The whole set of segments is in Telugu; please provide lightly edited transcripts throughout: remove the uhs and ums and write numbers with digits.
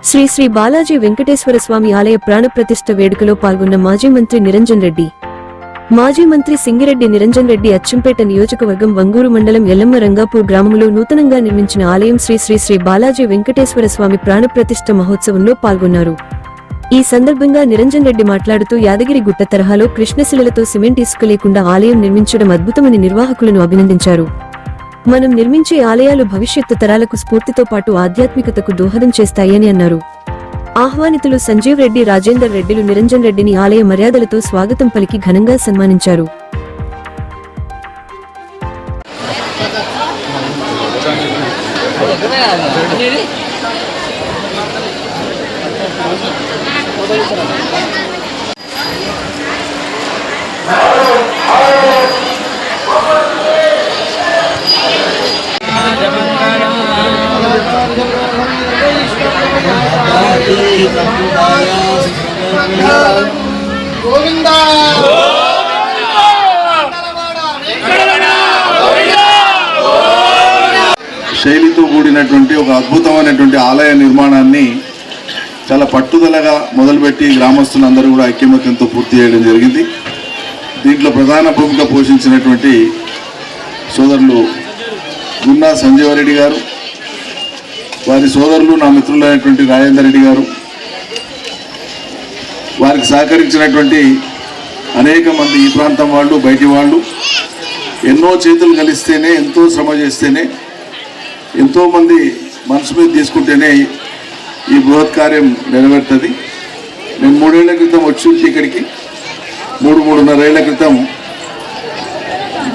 శ్రీ శ్రీ బాలాజీ వెంకటేశ్వర స్వామి ఆలయ ప్రాణప్రతిష్ఠ వేడుకలో పాల్గొన్న మాజీ మంత్రి నిరంజన్ రెడ్డి. మాజీ మంత్రి సింగిరెడ్డి నిరంజన్ రెడ్డి అచ్చంపేట నియోజకవర్గం వంగూరు మండలం ఎల్లమ్మ రంగాపూర్ గ్రామంలో నూతనంగా నిర్మించిన ఆలయం శ్రీ శ్రీ శ్రీ బాలాజీ వెంకటేశ్వర స్వామి ప్రాణప్రతిష్ఠ మహోత్సవంలో పాల్గొన్నారు. ఈ సందర్భంగా నిరంజన్ రెడ్డి మాట్లాడుతూ యాదగిరి గుట్ట తరహాలో కృష్ణశిలలతో సిమెంట్ ఇసుక లేకుండా ఆలయం నిర్మించడం అద్భుతమని నిర్వాహకులను అభినందించారు. మనం నిర్మించే ఆలయాలు భవిష్యత్తు తరాలకు స్ఫూర్తితో పాటు ఆధ్యాత్మికతకు దోహదం చేస్తాయని అన్నారు. ఆహ్వానితులు సంజీవ్ రెడ్డి, రాజేందర్ రెడ్డిలు నిరంజన్ రెడ్డిని ఆలయ మర్యాదలతో స్వాగతం పలికి ఘనంగా సన్మానించారు. శైలితో కూడినటువంటి ఒక అద్భుతమైనటువంటి ఆలయ నిర్మాణాన్ని చాలా పట్టుదలగా మొదలుపెట్టి గ్రామస్తులందరూ కూడా ఐక్యమత్యంతో పూర్తి చేయడం జరిగింది. దీంట్లో ప్రధాన భూమిక పోషించినటువంటి సోదరులు గున్నా సంజీవరెడ్డి గారు, వారి సోదరులు నా మిత్రులైనటువంటి రాజేందర్ రెడ్డి గారు, వారికి సహకరించినటువంటి అనేక మంది ఈ ప్రాంతం వాళ్ళు, బయటి వాళ్ళు, ఎన్నో చేతులు కలిస్తేనే, ఎంతో శ్రమ చేస్తేనే, ఎంతోమంది మనసు మీద తీసుకుంటేనే ఈ బృహత్ కార్యం నెరవేరుతుంది. నేను 3 ఏళ్ల క్రితం వచ్చి ఇక్కడికి 3-3.5 ఏళ్ల క్రితం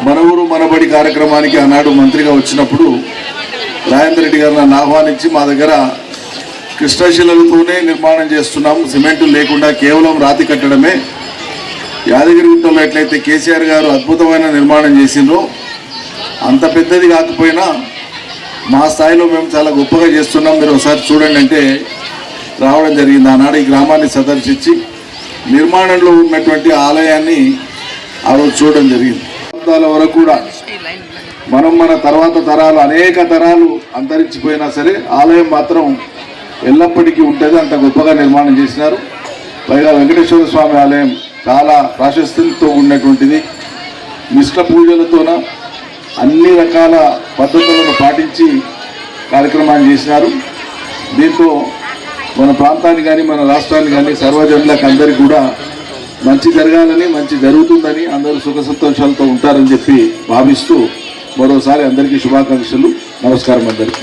మన ఊరు మనబడి కార్యక్రమానికి ఆనాడు మంత్రిగా వచ్చినప్పుడు రాజేందర్ రెడ్డి గారు నన్ను ఆహ్వానించి మా దగ్గర కృష్ణశిలలతోనే నిర్మాణం చేస్తున్నాము, సిమెంటు లేకుండా కేవలం రాతి కట్టడమే, యాదగిరి గుట్టలో ఎట్లయితే కేసీఆర్ గారు అద్భుతమైన నిర్మాణం చేసిండ్రో అంత పెద్దది కాకపోయినా మా స్థాయిలో మేము చాలా గొప్పగా చేస్తున్నాం, మీరు ఒకసారి చూడండి అంటే రావడం జరిగింది. ఆనాడు ఈ గ్రామాన్ని సందర్శించి నిర్మాణంలో ఉన్నటువంటి ఆలయాన్ని ఆ రోజు చూడడం జరిగింది. వరకు కూడా మన తర్వాత తరాలు, అనేక తరాలు అంతరించిపోయినా సరే ఆలయం మాత్రం ఎల్లప్పటికీ ఉంటుంది. అంత గొప్పగా నిర్మాణం చేసినారు. పైగా వెంకటేశ్వర స్వామి ఆలయం చాలా ప్రాశస్త్యంతో ఉన్నటువంటిది. నిష్ఠ పూజలతోన అన్ని రకాల పద్ధతులను పాటించి కార్యక్రమాన్ని చేసినారు. దీంతో మన ప్రాంతాన్ని కానీ మన రాష్ట్రాన్ని కానీ సర్వజనులకు అందరికీ కూడా మంచి జరగాలని, మంచి జరుగుతుందని, అందరూ సుఖ సంతోషాలతో ఉంటారని చెప్పి భావిస్తూ మరోసారి అందరికీ శుభాకాంక్షలు. నమస్కారం అందరికీ.